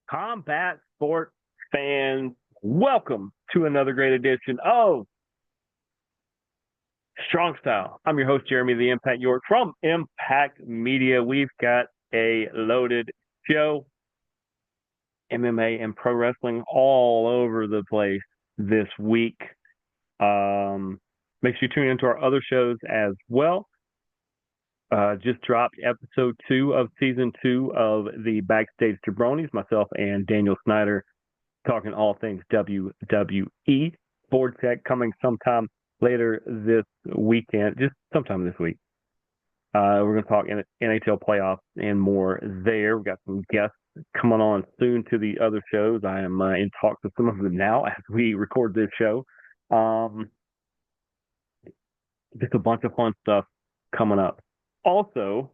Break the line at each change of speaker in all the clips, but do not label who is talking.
Combat sports fans, welcome to another great edition of Strong Style. I'm your host, Jeremy the Impact York from Impact Media. We've got a loaded show, MMA and pro wrestling all over the place this week. Make sure you tune into our other shows as well. Just dropped episode 2 of season 2 of the Backstage Jabronis, myself and Daniel Snyder talking all things WWE. Board Tech coming sometime later this weekend, just sometime this week. We're going to talk NHL playoffs and more there. We've got some guests coming on soon to the other shows. I am in talks with some of them now as we record this show. Just a bunch of fun stuff coming up. Also,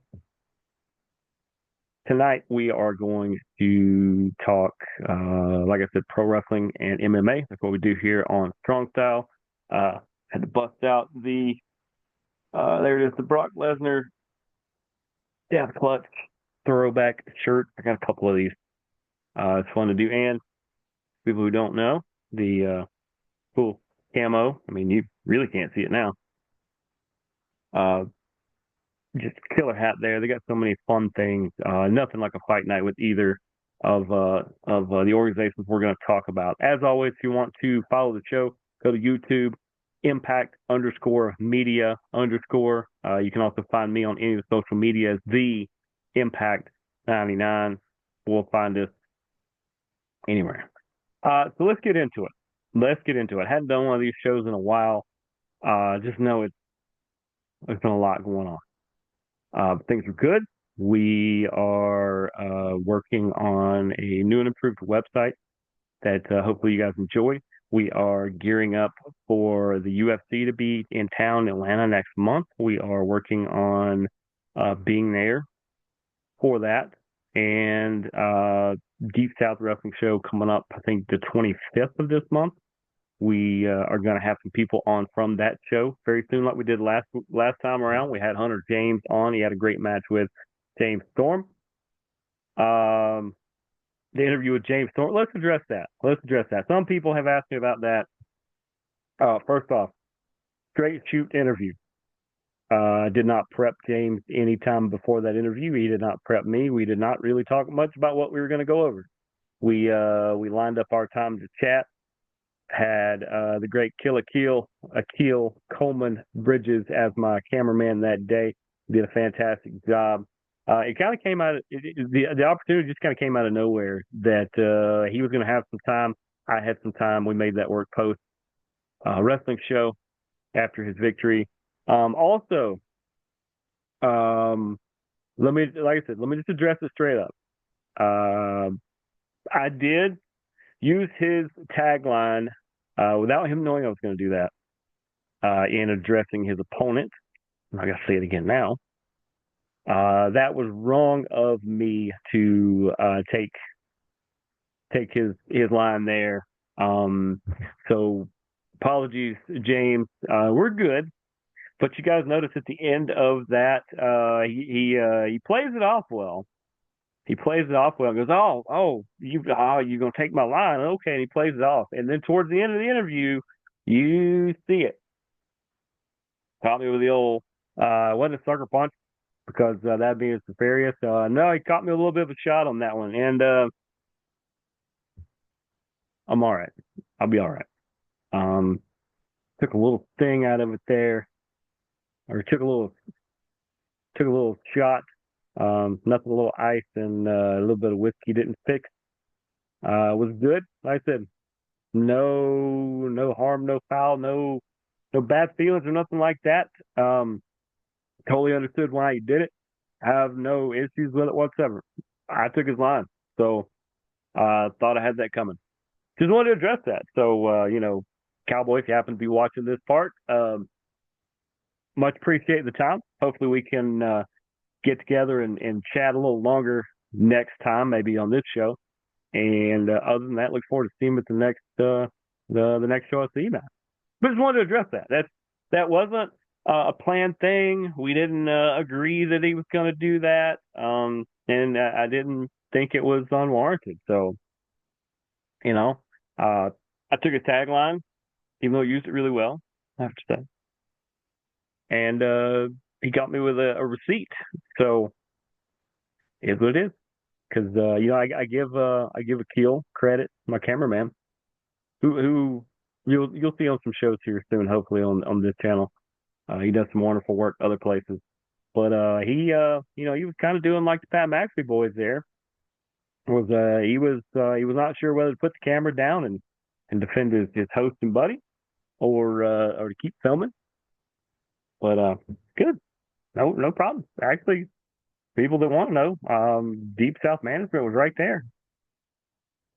tonight we are going to talk, like I said, pro wrestling and MMA. That's what we do here on Strong Style. Had to bust out there it is, the Brock Lesnar Death Clutch throwback shirt. I got a couple of these. It's fun to do. And people who don't know, the cool camo. I mean, you really can't see it now. Just killer hat there. They got so many fun things. Nothing like a fight night with either of the organizations we're going to talk about. As always, if you want to follow the show, go to YouTube, Impact_Media_. You can also find me on any of the social media as the Impact99. We'll find us anywhere. So let's get into it. Hadn't done one of these shows in a while. Just know there's been a lot going on. Things are good. We are working on a new and improved website that hopefully you guys enjoy. We are gearing up for the UFC to be in town in Atlanta next month. We are working on being there for that. And Deep South Wrestling Show coming up, I think, the 25th of this month. We are going to have some people on from that show very soon, like we did last time around. We had Hunter James on. He had a great match with James Storm. The interview with James Storm. Let's address that. Some people have asked me about that. First off, straight shoot interview. I did not prep James any time before that interview. He did not prep me. We did not really talk much about what we were going to go over. We lined up our time to chat. Had the great Akil Coleman Bridges as my cameraman that day. Did a fantastic job. It kind of came out. The opportunity just kind of came out of nowhere that he was going to have some time. I had some time. We made that work post wrestling show after his victory. Also, let me just address it straight up. I did use his tagline without him knowing I was going to do that in addressing his opponent. I got to say it again now. That was wrong of me to take his line there. So apologies, James. We're good, but you guys notice at the end of that, he plays it off well. He plays it off well. Goes, you're gonna take my line, okay? And he plays it off, and then towards the end of the interview, you see it. Caught me with the old, wasn't a sucker punch because that'd be nefarious. No, he caught me a little bit of a shot on that one, and I'm all right. I'll be all right. Took a little sting out of it there, or took a little shot. Nothing, a little ice and a little bit of whiskey didn't fix. Was good. Like I said, no harm, no foul, no bad feelings or nothing like that. Totally understood why he did it. Have no issues with it whatsoever. I took his line, so thought I had that coming. Just wanted to address that. So Cowboy, if you happen to be watching this part, much appreciate the time. Hopefully we can get together and chat a little longer next time, maybe on this show. And other than that, look forward to seeing him at the next the next show at the EMAC. But just wanted to address that. That wasn't a planned thing. We didn't agree that he was going to do that. and I didn't think it was unwarranted. So, you know, uh, I took a tagline, even though I used it really well, I have to say, and he got me with a receipt. So it's what it is. Because I give Akil credit, my cameraman, who you'll see on some shows here soon, hopefully on this channel. He does some wonderful work other places. But he was kind of doing like the Pat McAfee boys there. He was not sure whether to put the camera down and defend his host and buddy or to keep filming. But good. No problem. Actually, people that want to know, Deep South Management was right there.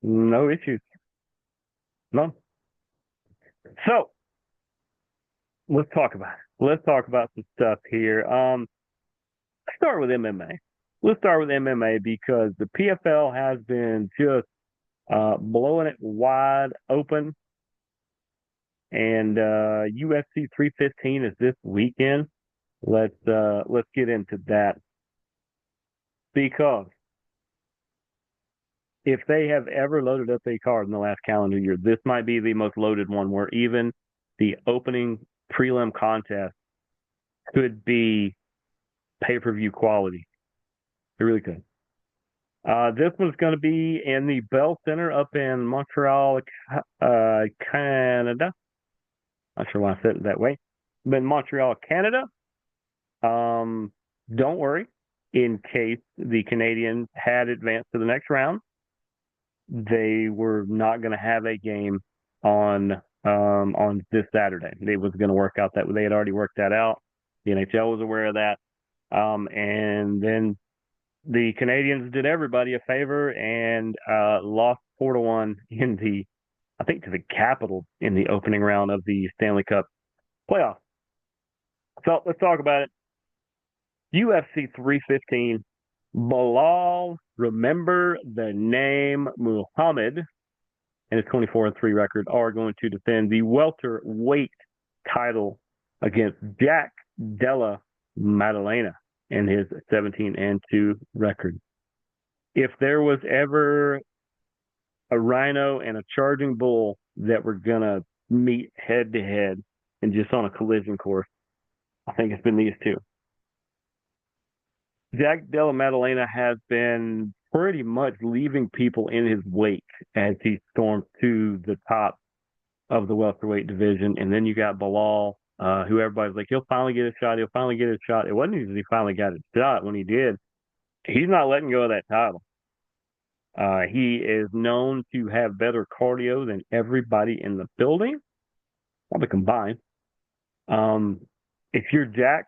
No issues. None. So let's talk about it. Let's talk about some stuff here. Let's start with MMA. Let's start with MMA because the PFL has been just blowing it wide open, and UFC 315 is this weekend. Let's get into that because if they have ever loaded up a card in the last calendar year, this might be the most loaded one. Where even the opening prelim contest could be pay-per-view quality. It really could. This one's going to be in the Bell Center up in Montreal, Canada. Not sure why I said it that way. But in Montreal, Canada. Don't worry. In case the Canadians had advanced to the next round, they were not going to have a game on this Saturday. They was going to work out that they had already worked that out. The NHL was aware of that. And then the Canadians did everybody a favor and lost 4-1 in to the Capitals in the opening round of the Stanley Cup playoffs. So let's talk about it. UFC 315. Belal, remember the name Muhammad, and his 24-3 record are going to defend the welterweight title against Jack Della Maddalena and his 17-2 record. If there was ever a rhino and a charging bull that were gonna meet head to head and just on a collision course, I think it's been these two. Jack Della Maddalena has been pretty much leaving people in his wake as he storms to the top of the welterweight division. And then you got Belal, who everybody's like, he'll finally get a shot. He'll finally get a shot. It wasn't easy he finally got a shot. When he did, he's not letting go of that title. He is known to have better cardio than everybody in the building, probably combined. If you're Jack,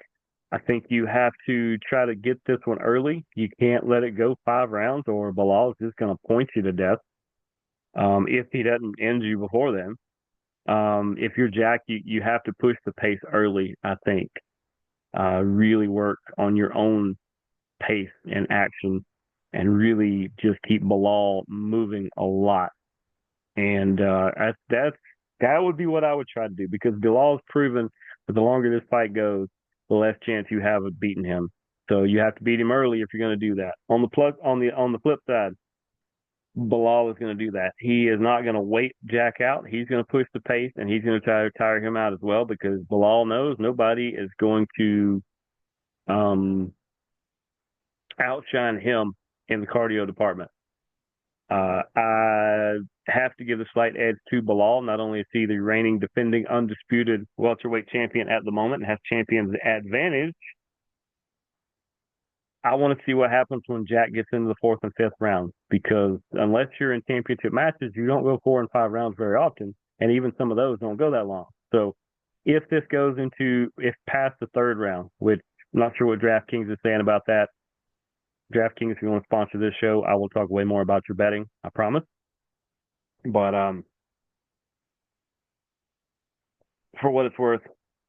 I think you have to try to get this one early. You can't let it go 5 rounds or Belal is just going to point you to death if he doesn't end you before then. If you're Jack, you have to push the pace early, I think. Really work on your own pace and action and really just keep Belal moving a lot. And that would be what I would try to do because Belal's proven that the longer this fight goes, the less chance you have of beating him. So you have to beat him early if you're going to do that. On the flip side, Belal is going to do that. He is not going to wait Jack out. He's going to push the pace, and he's going to try to tire him out as well because Belal knows nobody is going to outshine him in the cardio department. I have to give a slight edge to Belal. Not only is he the reigning, defending, undisputed welterweight champion at the moment and has champion's advantage, I want to see what happens when Jack gets into the 4th and 5th rounds because unless you're in championship matches, you don't go 4 and 5 rounds very often, and even some of those don't go that long. So if this goes if past the 3rd round, which I'm not sure what DraftKings is saying about that. DraftKings, if you want to sponsor this show, I will talk way more about your betting, I promise. But for what it's worth,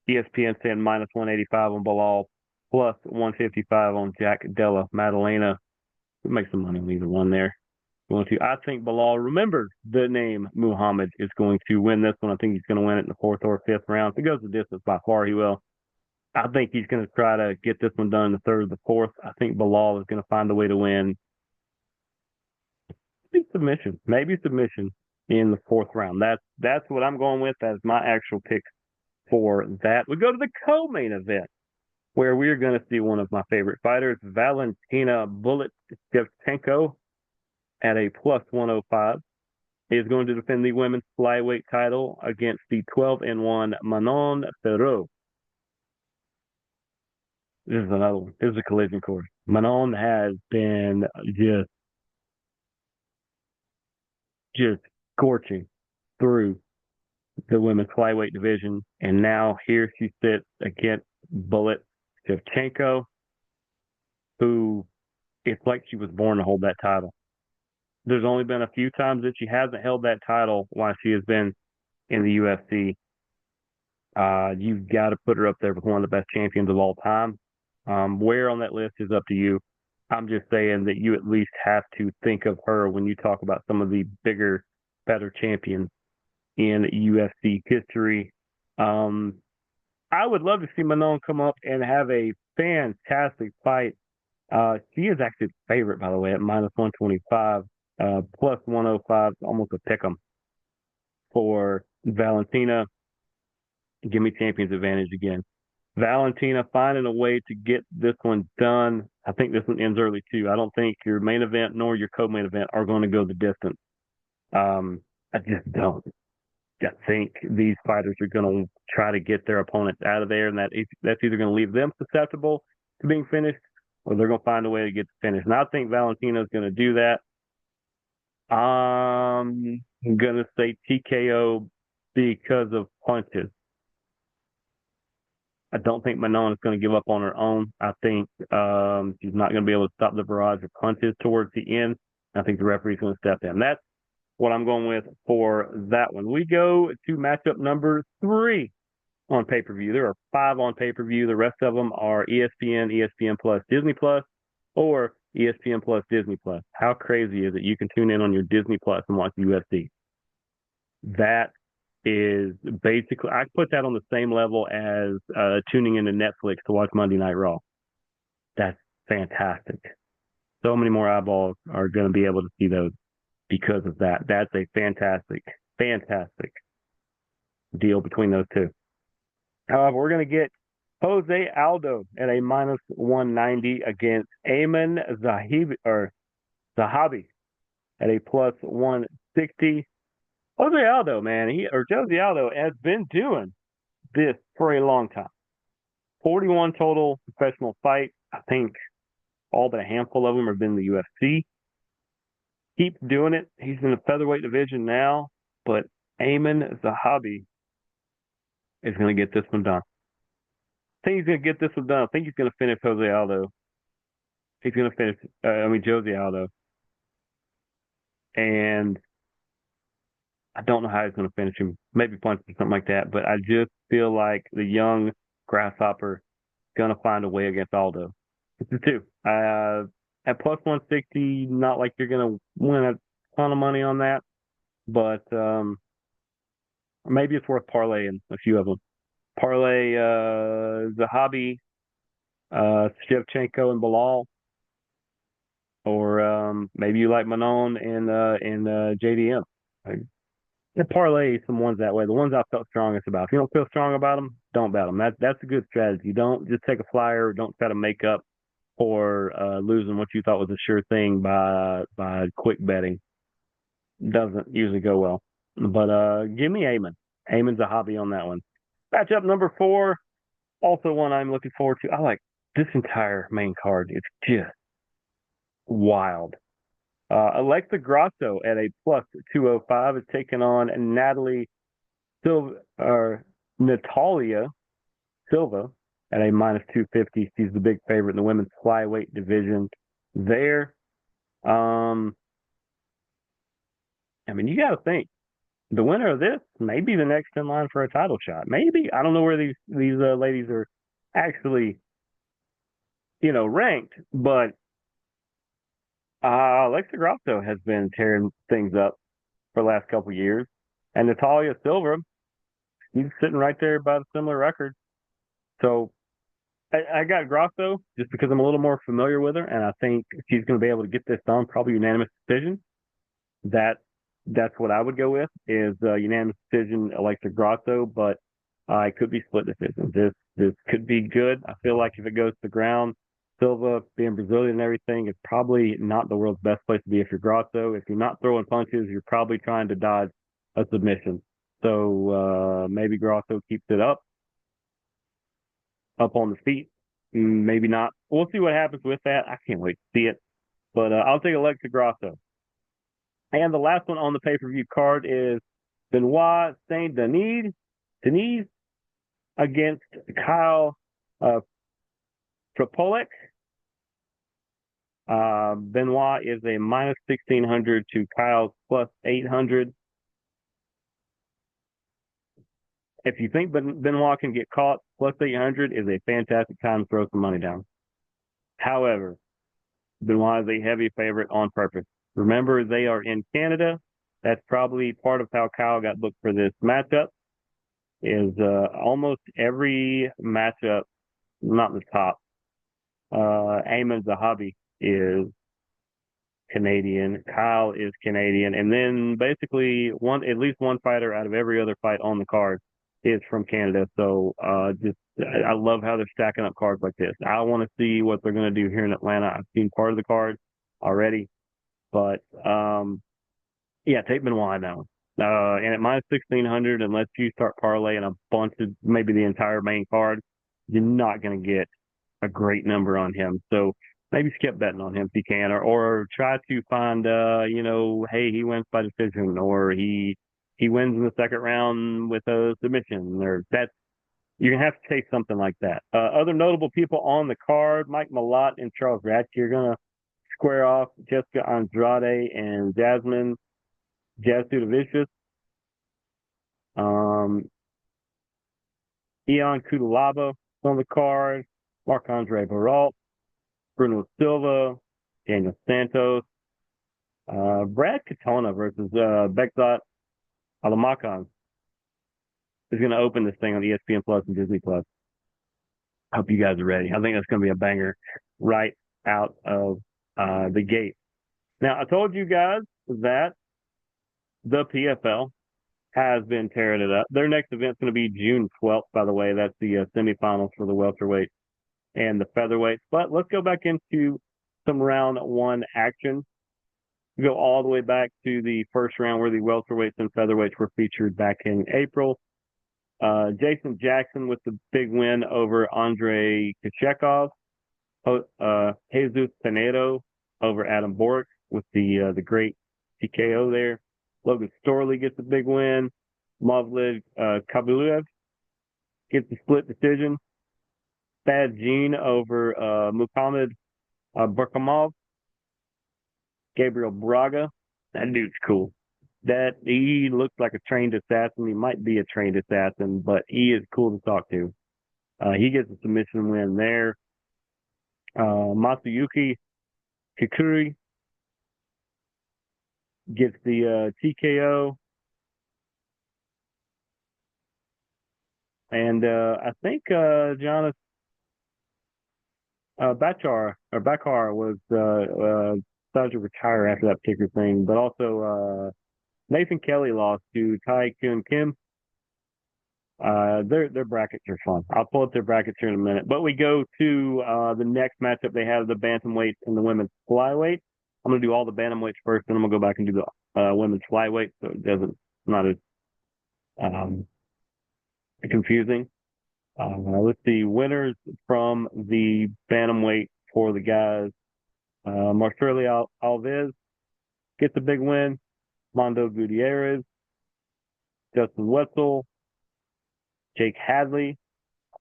ESPN saying minus 185 on Belal, plus 155 on Jack Della Maddalena. We'll make some money on either one there. I think Belal, remember the name Muhammad, is going to win this one. I think he's going to win it in the 4th or 5th round. If it goes the distance, by far he will. I think he's going to try to get this one done in the third or the fourth. I think Bilal is going to find a way to win. Maybe submission in the fourth round. That's what I'm going with. That's my actual pick for that. We go to the co-main event where we're going to see one of my favorite fighters, Valentina Bullet Shevchenko, at a plus 105. Is going to defend the women's flyweight title against the 12-1 Manon Ferro. This is another one. This is a collision course. Manon has been just scorching through the women's flyweight division, and now here she sits against Bullet Shevchenko, who it's like she was born to hold that title. There's only been a few times that she hasn't held that title while she has been in the UFC. You've got to put her up there with one of the best champions of all time. Where on that list is up to you. I'm just saying that you at least have to think of her when you talk about some of the bigger, better champions in UFC history. I would love to see Manon come up and have a fantastic fight. She is actually the favorite, by the way, at minus 125, plus 105, almost a pick 'em for Valentina. Give me champion's advantage again. Valentina finding a way to get this one done. I think this one ends early too. I don't think your main event nor your co-main event are going to go the distance. I just don't. I think these fighters are going to try to get their opponents out of there, and that's either going to leave them susceptible to being finished, or they're going to find a way to get the finish. And I think Valentina is going to do that. I'm going to say TKO because of punches. I don't think Manon is going to give up on her own. I think she's not going to be able to stop the barrage of punches towards the end. I think the referee's going to step in. That's what I'm going with for that one. We go to matchup number 3 on pay-per-view. There are 5 on pay-per-view. The rest of them are ESPN, ESPN Plus, Disney Plus, or ESPN Plus, Disney Plus. How crazy is it? You can tune in on your Disney Plus and watch UFC. That is basically, I put that on the same level as tuning into Netflix to watch Monday Night Raw. That's fantastic. So many more eyeballs are going to be able to see those because of that. That's a fantastic, fantastic deal between those two. However, we're going to get Jose Aldo at a minus 190 against Ayman Zahabi at a plus 160. Jose Aldo, man, Jose Aldo has been doing this for a long time. 41 total professional fights. I think all but a handful of them have been in the UFC. Keeps doing it. He's in the featherweight division now, but Ayman Zahabi is going to get this one done. I think he's going to get this one done. I think he's going to finish Jose Aldo. He's going to finish, Jose Aldo. And I don't know how he's going to finish him. Maybe punch or something like that. But I just feel like the young grasshopper is going to find a way against Aldo. It's the two. At plus 160, not like you're going to win a ton of money on that. But maybe it's worth parlaying a few of them. Parlay Zahabi, Shevchenko, and Bilal. Or maybe you like Manon and JDM. Parlay some ones that way. The ones I felt strongest about. If you don't feel strong about them, don't bet them. That's a good strategy. Don't just take a flyer. Don't try to make up for losing what you thought was a sure thing by quick betting. Doesn't usually go well. But give me Ayman. Ayman's a hobby on that one. Matchup number 4, also one I'm looking forward to. I like this entire main card. It's just wild. Alexa Grasso at a plus 205 is taking on Natalia Silva at a minus 250. She's the big favorite in the women's flyweight division there. You got to think the winner of this may be the next in line for a title shot. Maybe. I don't know where these ladies are actually, ranked, but Alexa Grasso has been tearing things up for the last couple of years. And Natalia Silva, he's sitting right there by the similar record. So I got Grosso just because I'm a little more familiar with her, and I think she's going to be able to get this done, probably unanimous decision. That that's what I would go with is unanimous decision, Alexa Grosso, but it could be split decision. This could be good. I feel like if it goes to the ground, Silva being Brazilian and everything is probably not the world's best place to be if you're Grosso. If you're not throwing punches, you're probably trying to dodge a submission. So maybe Grosso keeps it up on the feet. Maybe not. We'll see what happens with that. I can't wait to see it. But I'll take Alexa Grosso. And the last one on the pay-per-view card is Benoit Saint Denis against Kyle uh, Propolek. Benoit is a minus 1,600 to Kyle's plus 800. If you think Benoit can get caught, plus 800 is a fantastic time to throw some money down. However, Benoit is a heavy favorite on purpose. Remember, they are in Canada. That's probably part of how Kyle got booked for this matchup. Is almost every matchup, not the top. Eamon Zahabi is Canadian. Kyle is Canadian, and then basically at least one fighter out of every other fight on the card is from Canada. So I love how they're stacking up cards like this. I want to see what they're going to do here in Atlanta. I've seen part of the card already, but yeah, take Benoit now. And at minus 1,600, unless you start parlaying a bunch of maybe the entire main card, you're not going to get a great number on him. So maybe skip betting on him if you can, or try to find, hey, he wins by decision, or he wins in the second round with a submission, or that's you're gonna have to take something like that. Other notable people on the card: Mike Malott and Charles Ratch. You're gonna square off Jessica Andrade and Jasmine Jasudavicius. Ion Kudalaba on the card. Marc-Andre Baralt, Bruno Silva, Daniel Santos, Brad Katona versus Bekzat Alamakan is going to open this thing on ESPN Plus and Disney Plus. I hope you guys are ready. I think that's going to be a banger right out of the gate. Now, I told you guys that the PFL has been tearing it up. Their next event's going to be June 12th, by the way. That's the semifinals for the welterweight and the featherweight. But let's go back into some round one action. We go all the way back to the first round where the welterweights and featherweights were featured back in April. Jason Jackson with the big win over Andrei Kochekov. Jesus Pinedo over Adam Boric with the great TKO there. Logan Storley gets a big win. Mavlid Kabulev gets the split decision. Bad Gene over Muhammad Burkamov. Gabriel Braga. That dude's cool. He looks like a trained assassin. He might be a trained assassin, but he is cool to talk to. He gets a submission win there. Masayuki Kikuri gets the TKO. And I think Jonas Bakar was started to retire after that particular thing, but also Nathan Kelly lost to Tai Kyun Kim. Their brackets are fun. I'll pull up their brackets here in a minute. But we go to the next matchup. They have the bantamweight and the women's flyweight. I'm going to do all the bantamweights first, then I'm going to go back and do the women's flyweight, so it's not as confusing. Let's see, winners from the bantamweight for the guys. Marcelo Alves gets a big win. Mondo Gutierrez, Justin Wetzel, Jake Hadley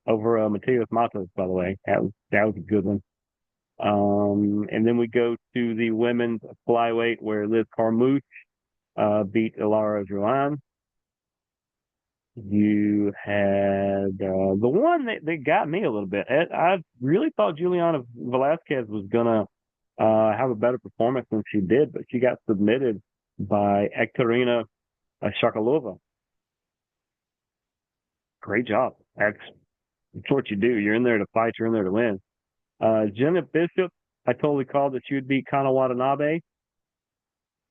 over Mateus Matos, by the way. That was a good one. And then we go to the women's flyweight where Liz Carmouche beat Ilara Joan. You had the one that got me a little bit. I really thought Juliana Velasquez was going to have a better performance than she did, but she got submitted by Ekterina Shakalova. Great job. It's what you do. You're in there to fight. You're in there to win. Jenna Bishop, I totally called that she would beat Kana Watanabe.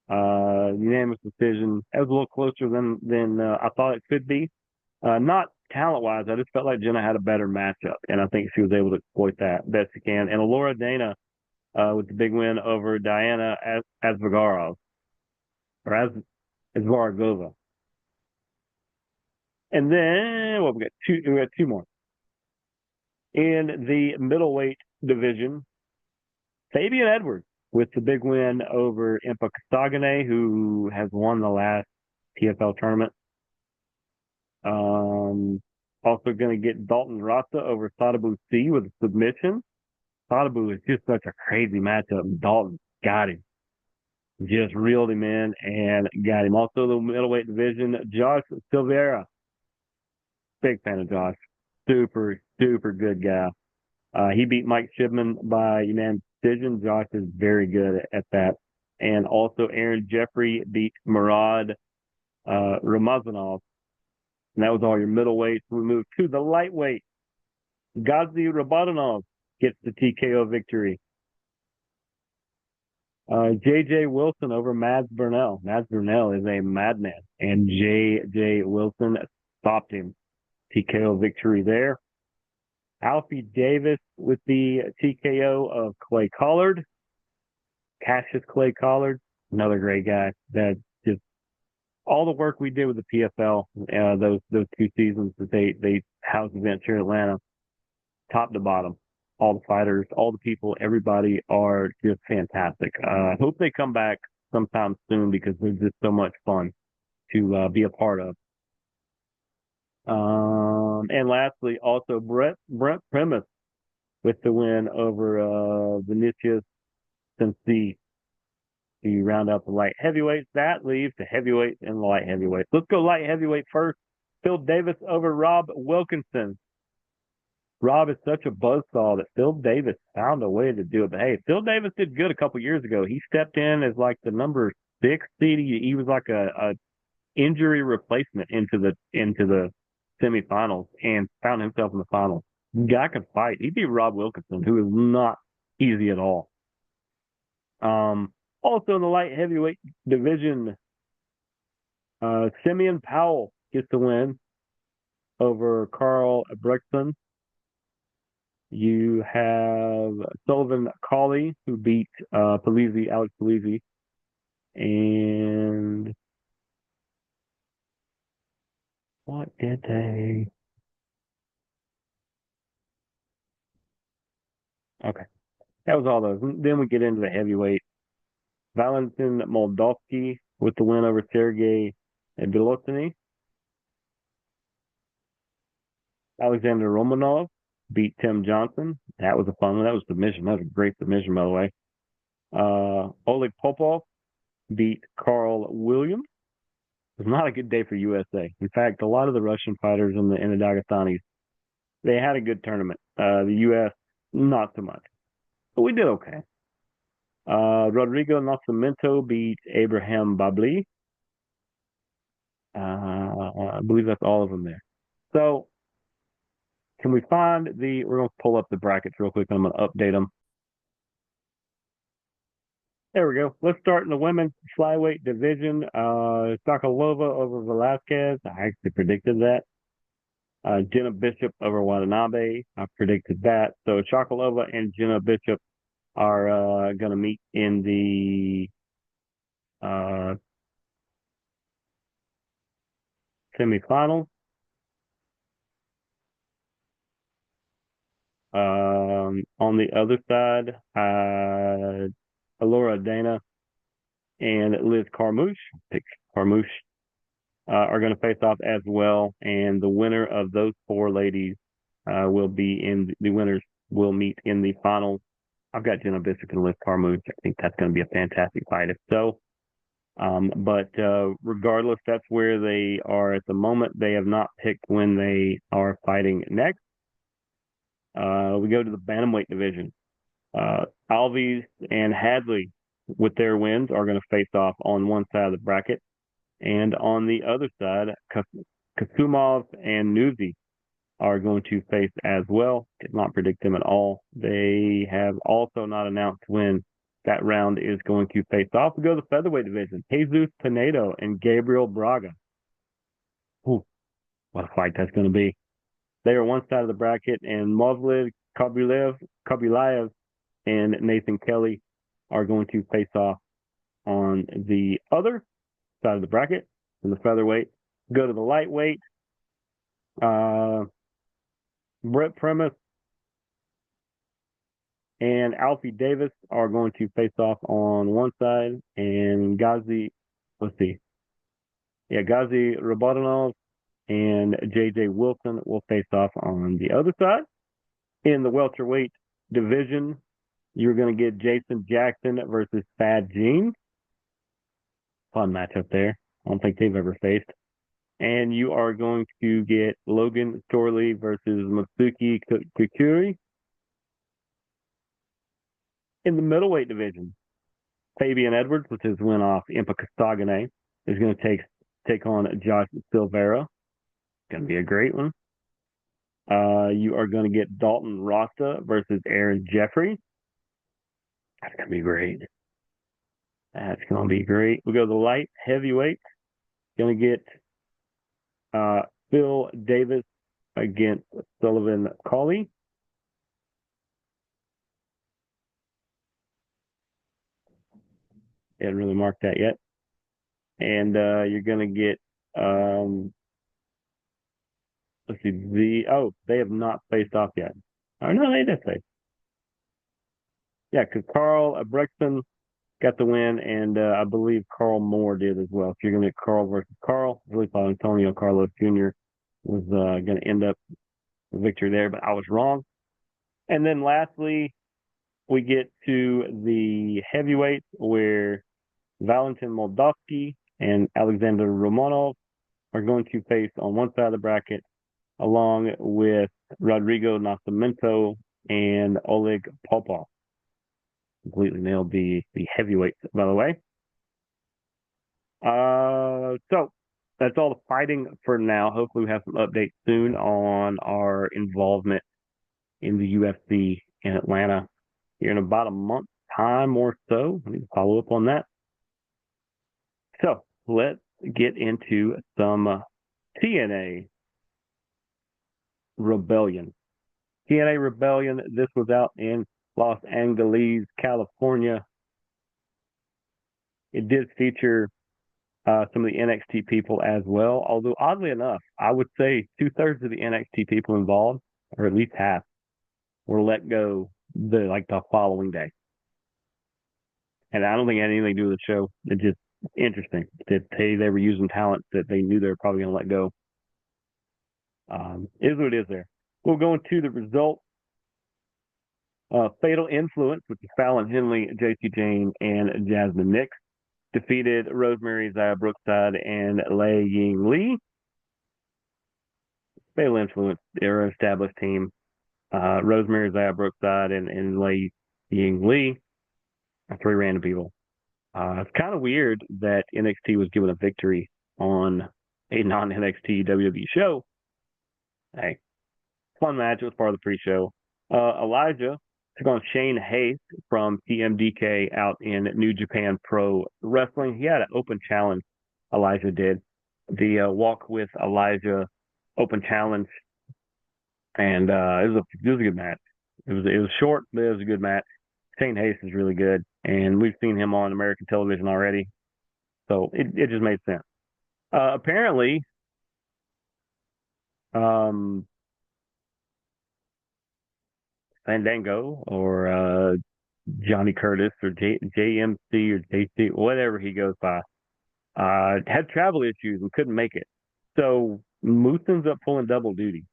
Unanimous decision. That was a little closer than I thought it could be. Not talent wise, I just felt like Jenna had a better matchup, and I think she was able to exploit that best she can. And Alora Dana with the big win over Diana Asvargova or Asvargova. And then well, we got two more in the middleweight division. Fabian Edwards with the big win over Impa Kastagane, who has won the last PFL tournament. Also going to get Dalton Rasta over Sadabu C with a submission. Sadabu is just such a crazy matchup. Dalton got him. Just reeled him in and got him. Also, the middleweight division, Josh Silveira. Big fan of Josh. Super, super good guy. He beat Mike Shibman by unanimous decision. Josh is very good at that. And also, Aaron Jeffrey beat Murad Ramazanov. And that was all your middleweights. We move to the lightweight. Ghazi Rabadanov gets the TKO victory. J.J. Wilson over Mads Burnell. Mads Burnell is a madman, and J.J. Wilson stopped him. TKO victory there. Alfie Davis with the TKO of Clay Collard. Cassius Clay Collard, another great guy. That just all the work we did with the PFL, those 2 seasons that they housed events here in Atlanta, top to bottom. All the fighters, all the people, everybody are just fantastic. I hope they come back sometime soon because they're just so much fun to be a part of. And lastly, also Brent Primus with the win over Vinicius Sensi to round out the light heavyweights. That leaves the heavyweights and the light heavyweights. Let's go light heavyweight first. Phil Davis over Rob Wilkinson. Rob is such a buzzsaw that Phil Davis found a way to do it. But hey, Phil Davis did good a couple years ago. He stepped in as like the number 6 seed. He was like a injury replacement into the semifinals and found himself in the finals. Guy could fight. He beat Rob Wilkinson, who is not easy at all. Also in the light heavyweight division, Simeon Powell gets the win over Carl Brexton. You have Sullivan Cauley, who beat Alex Polizzi. And what did they? Okay. That was all those. Then we get into the heavyweight. Valentin Moldovsky with the win over Sergey Bilotny. Alexander Romanov beat Tim Johnson. That was a fun one. That was submission. That was a great submission, by the way. Oleg Popov beat Carl Williams. It was not a good day for USA. In fact, a lot of the Russian fighters in the Dagestanis, they had a good tournament. The US, not so much. But we did okay. Rodrigo Nascimento beat Abraham Babli. I believe that's all of them there. So, can we find we're going to pull up the brackets real quick and I'm going to update them. There we go. Let's start in the women's flyweight division. Sokolova over Velasquez. I actually predicted that. Jenna Bishop over Watanabe. I predicted that. So Sokolova and Jenna Bishop are going to meet in the semifinals. On the other side, Alora Dana and Liz Carmouche, are going to face off as well. And the winner of those 4 ladies the winners will meet in the finals. I've got Jenna Bishop and Liz Carmouche. I think that's going to be a fantastic fight if so. But regardless, that's where they are at the moment. They have not picked when they are fighting next. We go to the bantamweight division. Alves and Hadley, with their wins, are going to face off on one side of the bracket. And on the other side, Kasumov and Newsy are going to face as well. Did not predict them at all. They have also not announced when that round is going to face off. We go to the featherweight division. Jesus Pinedo and Gabriel Braga. Ooh, what a fight that's going to be. They are one side of the bracket, and Movlid Kabilaev and Nathan Kelly are going to face off on the other side of the bracket in the featherweight. Go to the lightweight. Brett Premise and Alfie Davis are going to face off on one side, and Ghazi Robodanov and JJ Wilson will face off on the other side. In the welterweight division, you're going to get Jason Jackson versus Thad Gene. Fun matchup there. I don't think they've ever faced. And you are going to get Logan Storley versus Matsuki Kukuri. In the middleweight division, Fabian Edwards, which is win off Impa Kastagane, is going to take on Josh Silvera. Going to be a great one. You are going to get Dalton Rasta versus Aaron Jeffrey. That's going to be great. That's going to be great. We go to the light heavyweight. Going to get Phil Davis against Sullivan Cauley. Didn't really mark that yet. And you're going to get, let's see, they have not faced off yet. Oh, no, they did face. Yeah, because Carl Brexton got the win, and I believe Carl Moore did as well. So you're going to get Carl versus Carl. I really thought Antonio Carlos Jr. was going to end up the victory there, but I was wrong. And then lastly, we get to the heavyweight where Valentin Moldavsky and Alexander Romanov are going to face on one side of the bracket, along with Rodrigo Nascimento and Oleg Popov. Completely nailed the heavyweights, by the way. So that's all the fighting for now. Hopefully we have some updates soon on our involvement in the UFC in Atlanta here in about a month's time or so. I need to follow up on that. So let's get into some TNA Rebellion. TNA Rebellion, this was out in Los Angeles, California. It did feature some of the NXT people as well, although oddly enough, I would say 2/3 of the NXT people involved, or at least half, were let go the following day. And I don't think it had anything to do with the show. It's just interesting that they were using talent that they knew they were probably going to let go. Is what it is there. We'll go into the results. Fatal Influence, which is Fallon Henley, JC Jane, and Jasmine Nix, defeated Rosemary Zaya Brookside and Lei Ying Lee. Fatal Influence, their established team. Rosemary Zaya Brookside and Lei Ying Lee are three random people. It's kind of weird that NXT was given a victory on a non-NXT WWE show. Hey, fun match. It was part of the pre-show. Elijah took on Shane Hayes from TMDK out in New Japan Pro Wrestling. He had an open challenge, Elijah did. The Walk with Elijah open challenge. And it was a good match. It was short, but it was a good match. Shane Hayes is really good. And we've seen him on American television already. So it just made sense. Apparently, Fandango or Johnny Curtis or JMC or JC, whatever he goes by, had travel issues and couldn't make it. So Moose ends up pulling double duty.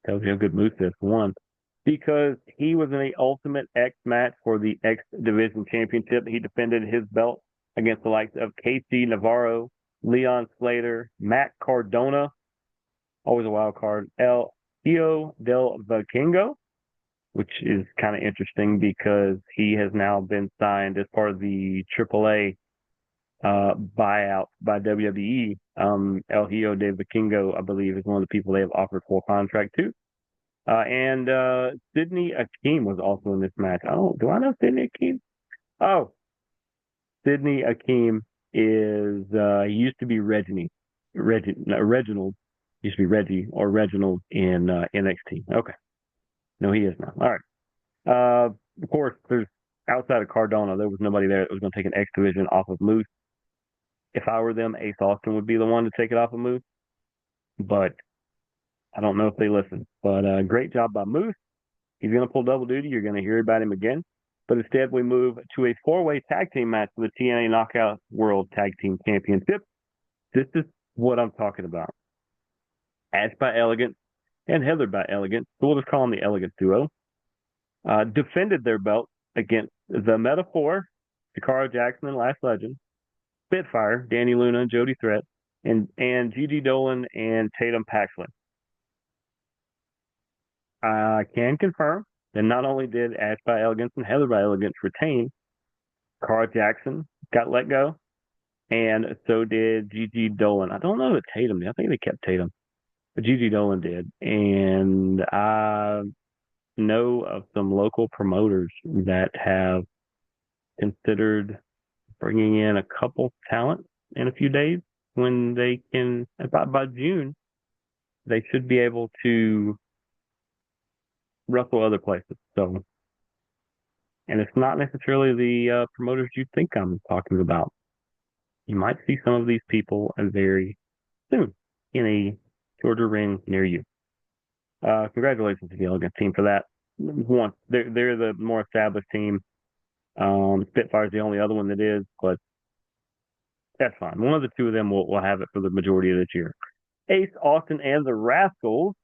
Tells you how good Moose is, one, because he was in the Ultimate X match for the X Division Championship. He defended his belt against the likes of KC Navarro, Leon Slater, Matt Cardona, always a wild card, El Hijo del Vikingo, which is kind of interesting because he has now been signed as part of the AAA buyout by WWE. El Hijo del Vikingo, I believe, is one of the people they have offered full contract to. And Sydney Akeem was also in this match. Do I know Sydney Akeem? Oh, Sydney Akeem is he used to be Reginald used to be Reggie or Reginald in NXT. Okay, no, he is now. All right. Of course, there's outside of Cardona, there was nobody there that was going to take an X Division off of Moose. If I were them, Ace Austin would be the one to take it off of Moose, but I don't know if they listen. But great job by Moose. He's going to pull double duty. You're going to hear about him again. But instead, we move to a four-way tag team match for the TNA Knockout World Tag Team Championship. This is what I'm talking about. Ash by Elegance and Heather by Elegance, so we'll just call them the Elegance Duo, defended their belt against the Metaphor, Takara Jackson and Last Legend, Spitfire, Danny Luna and Jody Threat, and Gigi Dolan and Tatum Paxley. I can confirm that not only did Ash by Elegance and Heather by Elegance retain, Takara Jackson got let go, and so did Gigi Dolan. I don't know that Tatum did. I think they kept Tatum, but Gigi Dolan did. And I know of some local promoters that have considered bringing in a couple talent in a few days when they can, by June, they should be able to wrestle other places. So, and it's not necessarily the promoters you think I'm talking about. You might see some of these people very soon in a shorter ring near you. Congratulations to the Elegant team for that. One, they're the more established team. Spitfire's the only other one that is, but that's fine. One of the two of them will have it for the majority of this year. Ace Austin and the Rascals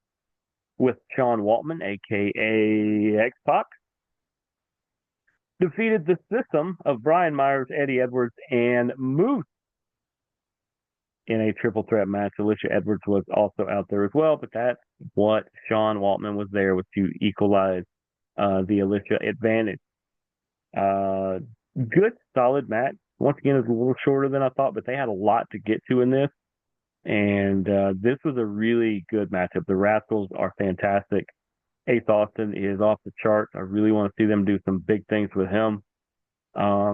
with Sean Waltman, aka X-Pac, defeated the System of Brian Myers, Eddie Edwards, and Moose in a triple threat match. Alicia Edwards was also out there as well, but that's what Sean Waltman was there with, to equalize the Alicia advantage. Good, solid match. Once again, it's a little shorter than I thought, but they had a lot to get to in this. And this was a really good matchup. The Rascals are fantastic. Ace Austin is off the charts. I really want to see them do some big things with him. I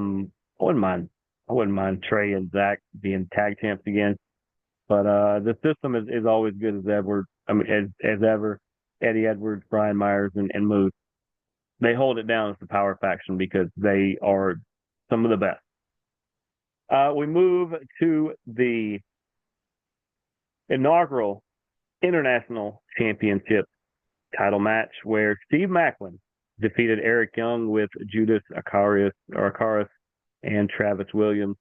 wouldn't mind Trey and Zach being tag champs again. But the System is always good as ever. As ever. Eddie Edwards, Brian Myers, and Moose. They hold it down as the power faction because they are some of the best. We move to the inaugural International Championship title match where Steve Macklin defeated Eric Young with Judas Akaris and Travis Williams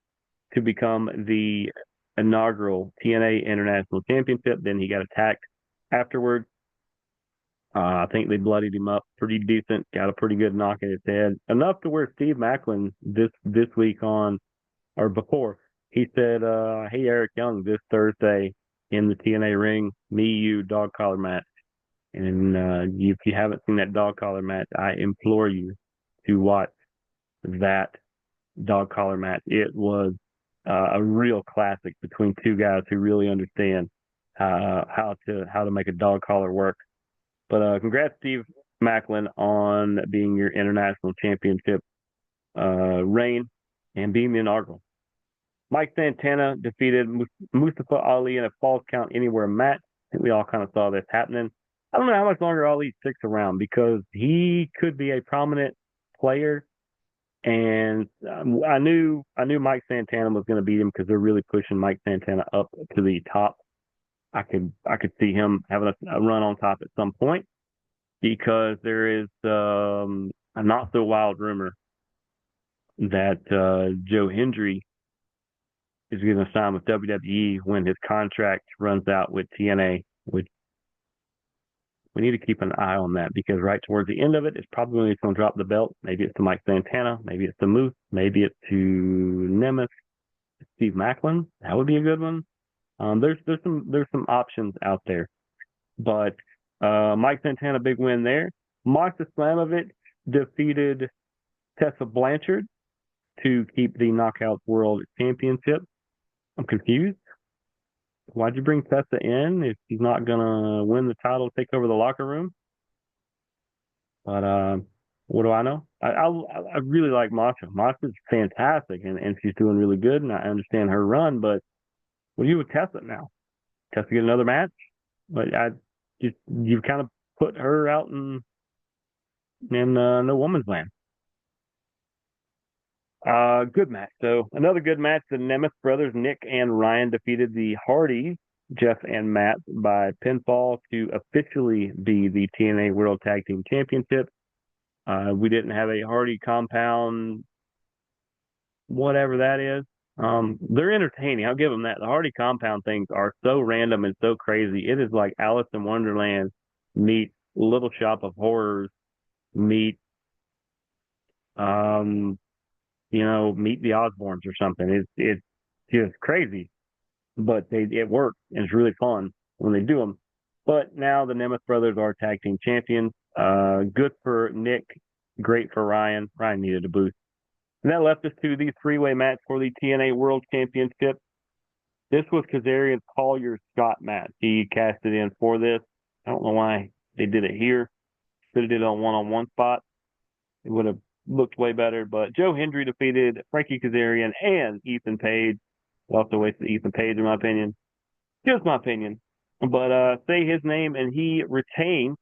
to become the inaugural TNA International Championship. Then he got attacked afterwards. I think they bloodied him up pretty decent, got a pretty good knock in his head. Enough to where Steve Macklin this week on, or before, he said, hey, Eric Young, this Thursday in the TNA ring, me, you, dog collar match. And if you haven't seen that dog collar match, I implore you to watch that dog collar match. It was a real classic between two guys who really understand how to make a dog collar work. But congrats, Steve Macklin, on being your international championship reign and being the inaugural. Mike Santana defeated Mustafa Ali in a Falls Count Anywhere match. I think we all kind of saw this happening. I don't know how much longer Ali sticks around because he could be a prominent player. And I knew Mike Santana was going to beat him because they're really pushing Mike Santana up to the top. I could see him having a run on top at some point because there is a not so wild rumor that Joe Hendry is going to sign with WWE when his contract runs out with TNA, which we need to keep an eye on that because right towards the end of it, it's probably when he's going to drop the belt. Maybe it's to Mike Santana, maybe it's to Moose, maybe it's to Nemeth, Steve Macklin. That would be a good one. There's some options out there, but Mike Santana, big win there. Martha Slamovich defeated Tessa Blanchard to keep the Knockout World Championship. I'm confused. Why'd you bring Tessa in if she's not gonna win the title, take over the locker room? But what do I know? I really like Masha. Masha's fantastic, and she's doing really good, and I understand her run. But what do you with Tessa now? Tessa get another match? But I just you've kind of put her out in no woman's land. Good match. So another good match. The Nemeth brothers, Nick and Ryan, defeated the Hardys, Jeff and Matt, by pinfall to officially be the TNA World Tag Team Championship. We didn't have a Hardy compound, whatever that is. They're entertaining. I'll give them that. The Hardy compound things are so random and so crazy. It is like Alice in Wonderland meet Little Shop of Horrors meet um meet the Osbournes or something. It's just crazy, but it works and it's really fun when they do them. But now the Nemeth brothers are tag team champions. Good for Nick, great for Ryan. Ryan needed a boost. And that left us to the three-way match for the TNA World Championship. This was Kazarian's Collier Scott match. He cast it in for this. I don't know why they did it here. Should have did it on one spot. It would have looked way better. But Joe Hendry defeated Frankie Kazarian and Ethan Page. Also wasted Ethan Page, in my opinion. Just my opinion. But say his name, and he retained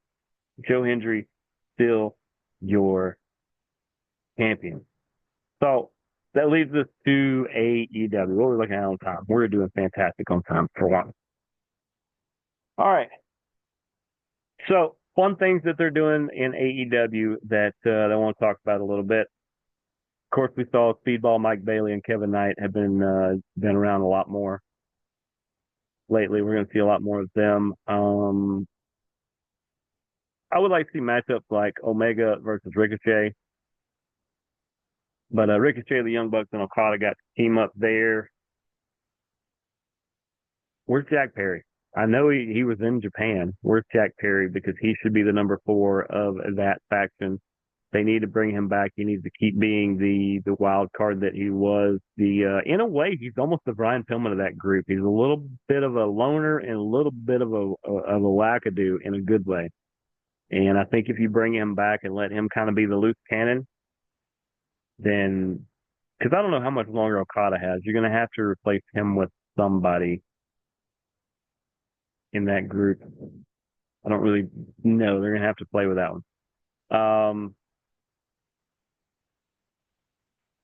Joe Hendry, still your champion. So that leads us to AEW. What we're looking at on time. We're doing fantastic on time for one. All right. So fun things that they're doing in AEW that I want to talk about a little bit. Of course, we saw Speedball Mike Bailey and Kevin Knight have been around a lot more lately. We're going to see a lot more of them. I would like to see matchups like Omega versus Ricochet. But Ricochet, the Young Bucks, and Okada got to team up there. Where's Jack Perry? I know he was in Japan. Where's Jack Perry? Because he should be the number 4 of that faction. They need to bring him back. He needs to keep being the wild card that he was. In a way, he's almost the Brian Pillman of that group. He's a little bit of a loner and a little bit of a wackadoo in a good way. And I think if you bring him back and let him kind of be the loose cannon, then because I don't know how much longer Okada has, you're going to have to replace him with somebody in that group. I don't really know. They're going to have to play with that one.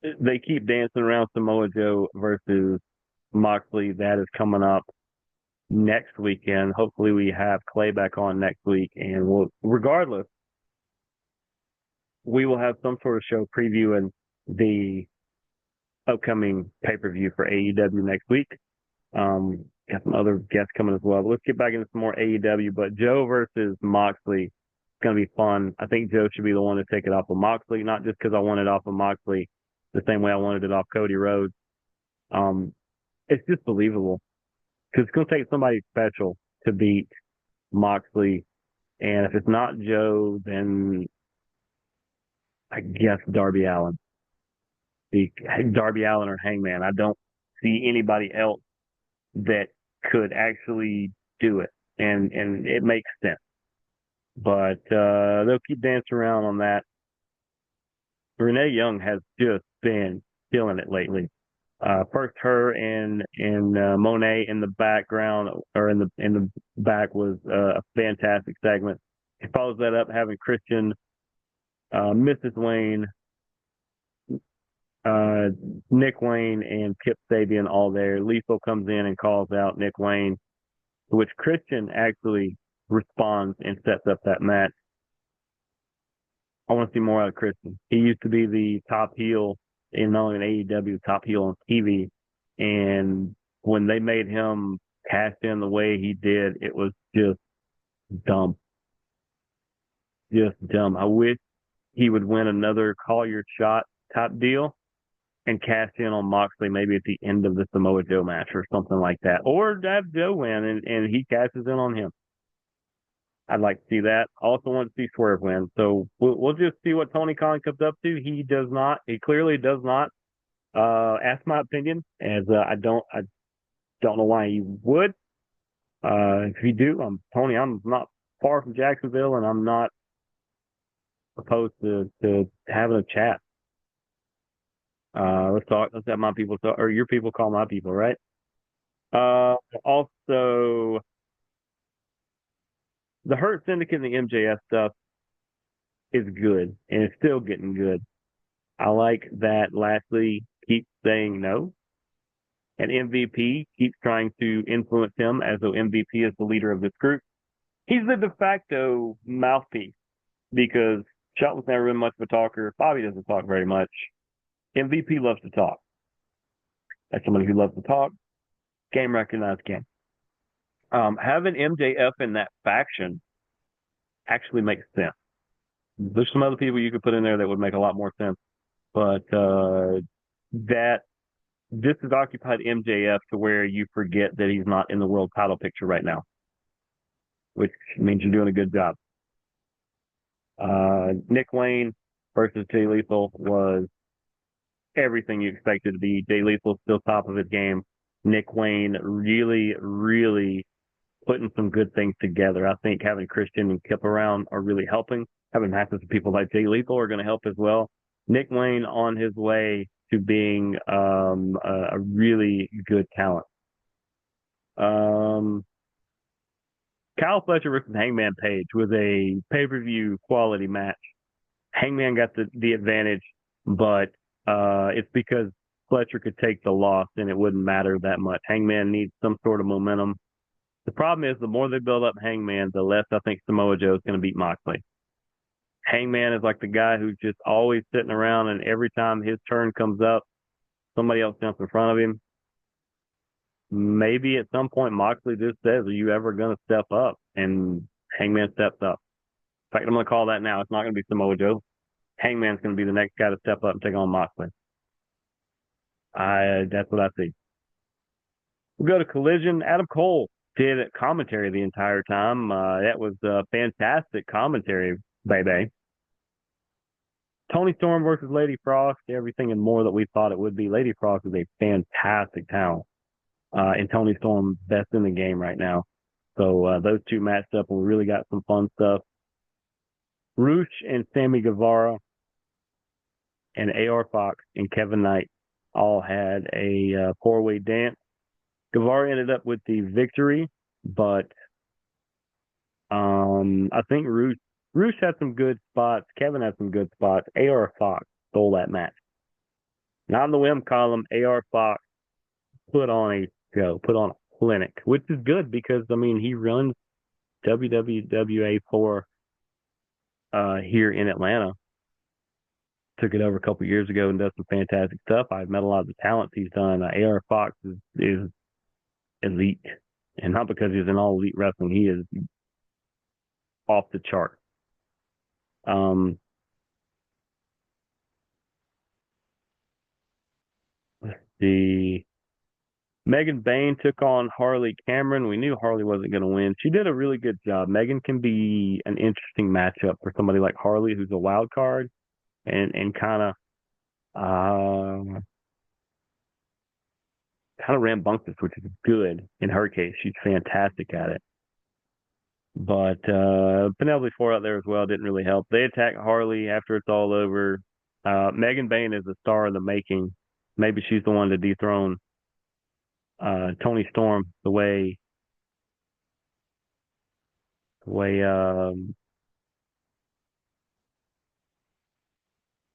They keep dancing around Samoa Joe versus Moxley. That is coming up next weekend. Hopefully we have Clay back on next week. And regardless, we will have some sort of show previewing the upcoming pay-per-view for AEW next week. Got some other guests coming as well. But let's get back into some more AEW. But Joe versus Moxley is going to be fun. I think Joe should be the one to take it off of Moxley, not just because I want it off of Moxley the same way I wanted it off Cody Rhodes. It's just believable because it's going to take somebody special to beat Moxley. And if it's not Joe, then I guess Darby Allin. Darby Allin or Hangman. I don't see anybody else that could actually do it. And it makes sense. But they'll keep dancing around on that. Renee Young has just been killing it lately. First, her and Monet in the background or in the back was a fantastic segment. He follows that up having Christian, Mrs. Wayne, Nick Wayne, and Kip Sabian all there. Lethal comes in and calls out Nick Wayne, to which Christian actually responds and sets up that match. I want to see more out of Christian. He used to be the top heel in not only in AEW, top heel on TV. And when they made him cash in the way he did, it was just dumb. Just dumb. I wish he would win another call your shot type deal and cash in on Moxley maybe at the end of the Samoa Joe match or something like that. Or have Joe win and he cashes in on him. I'd like to see that. I also want to see Swerve win. So we'll just see what Tony Khan comes up to. He clearly does not ask my opinion, as I don't know why he would. If you do, Tony, I'm not far from Jacksonville, and I'm not opposed to having a chat. Let's talk. Let's have my people talk, or your people call my people, right? Also, the Hurt Syndicate and the MJF stuff is good, and it's still getting good. I like that Lashley keeps saying no, and MVP keeps trying to influence him as though MVP is the leader of this group. He's the de facto mouthpiece because Chuck was never really much of a talker. Bobby doesn't talk very much. MVP loves to talk. As somebody who loves to talk, game recognized game. Having MJF in that faction actually makes sense. There's some other people you could put in there that would make a lot more sense, but that this has occupied MJF to where you forget that he's not in the world title picture right now, which means you're doing a good job. Nick Wayne versus Jay Lethal was everything you expected to be. Jay Lethal's still top of his game. Nick Wayne really, really putting some good things together. I think having Christian and Kip around are really helping. Having matches with people like Jay Lethal are going to help as well. Nick Wayne on his way to being a really good talent. Kyle Fletcher versus Hangman Page was a pay-per-view quality match. Hangman got the advantage, but it's because Fletcher could take the loss and it wouldn't matter that much. Hangman needs some sort of momentum. The problem is the more they build up Hangman, the less I think Samoa Joe is going to beat Moxley. Hangman is like the guy who's just always sitting around, and every time his turn comes up, somebody else jumps in front of him. Maybe at some point Moxley just says, "Are you ever going to step up?" And Hangman steps up. In fact, I'm going to call that now. It's not going to be Samoa Joe. Hangman's going to be the next guy to step up and take on Moxley. That's what I see. We'll go to Collision. Adam Cole did commentary the entire time. That was fantastic commentary, baby. Tony Storm versus Lady Frost, everything and more that we thought it would be. Lady Frost is a fantastic talent. And Tony Storm best in the game right now. So those two matched up and we really got some fun stuff. Roosh and Sammy Guevara and AR Fox and Kevin Knight all had a four-way dance. Guevara ended up with the victory, but I think Roosh had some good spots. Kevin had some good spots. AR Fox stole that match. Not in the win column. AR Fox put on a show, put on a clinic, which is good because I mean he runs WWA for here in Atlanta. Took it over a couple years ago and does some fantastic stuff. I've met a lot of the talents he's done. AR Fox is elite, and not because he's in all elite wrestling. He is off the chart. The Megan Bain took on Harley Cameron. We knew Harley wasn't going to win. She did a really good job. Megan can be an interesting matchup for somebody like Harley, who's a wild card and kind of rambunctious, which is good in her case. She's fantastic at it. But Penelope Ford out there as well didn't really help. They attack Harley after it's all over. Megan Bain is a star in the making. Maybe she's the one to dethrone Tony Storm the way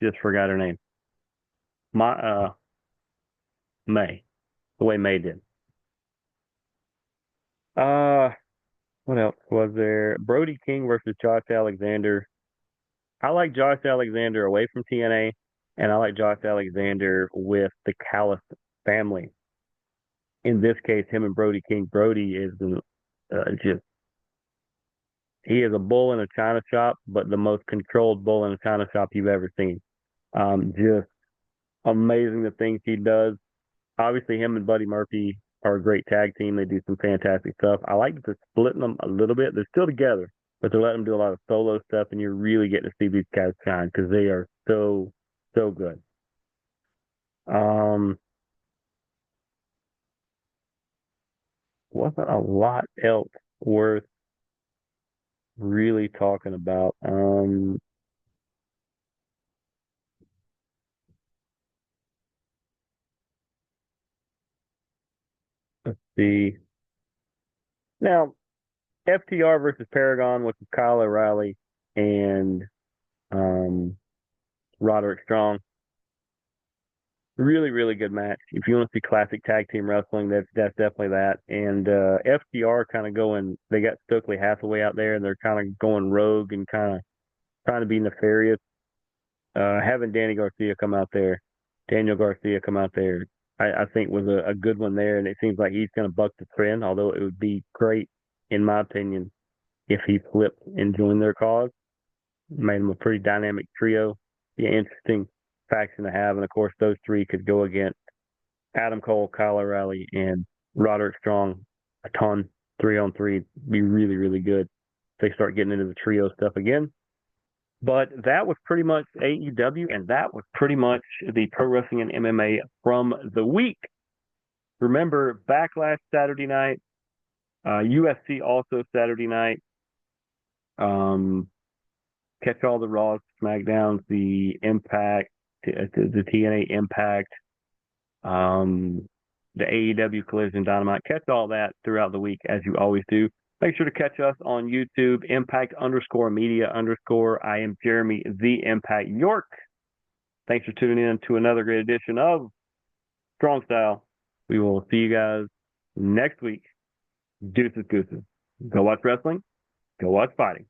just forgot her name. My May. The way May did. What else was there? Brody King versus Josh Alexander. I like Josh Alexander away from TNA, and I like Josh Alexander with the Callis family. In this case, him and Brody King. Brody is just he is a bull in a china shop, but the most controlled bull in a china shop you've ever seen. Just amazing the things he does. Obviously, him and Buddy Murphy are a great tag team. They do some fantastic stuff. I like that they're splitting them a little bit. They're still together, but they're letting them do a lot of solo stuff, and you're really getting to see these guys shine because they are so, so good. Wasn't a lot else worth really talking about. The now FTR versus Paragon, which is Kyle O'Reilly and um, Roderick Strong. Really, really good match. If you want to see classic tag team wrestling, that's definitely that. And FTR kind of going, they got Stokely Hathaway out there, and they're kind of going rogue and kind of trying to be nefarious. Having Daniel Garcia come out there, I think was a good one there, and it seems like he's going to buck the trend. Although it would be great, in my opinion, if he flipped and joined their cause, made them a pretty dynamic trio. Be an interesting faction to have, and of course, those three could go against Adam Cole, Kyle O'Reilly, and Roderick Strong a ton. 3-on-3 be really, really good if they start getting into the trio stuff again. But that was pretty much AEW, and that was pretty much the pro wrestling and MMA from the week. Remember, Backlash Saturday night, UFC also Saturday night. Catch all the Raws, SmackDowns, the Impact, the TNA Impact, the AEW Collision Dynamite. Catch all that throughout the week as you always do. Make sure to catch us on YouTube, Impact_Media_. I am Jeremy, the Impact York. Thanks for tuning in to another great edition of Strong Style. We will see you guys next week. Deuces Gooses. Go watch wrestling. Go watch fighting.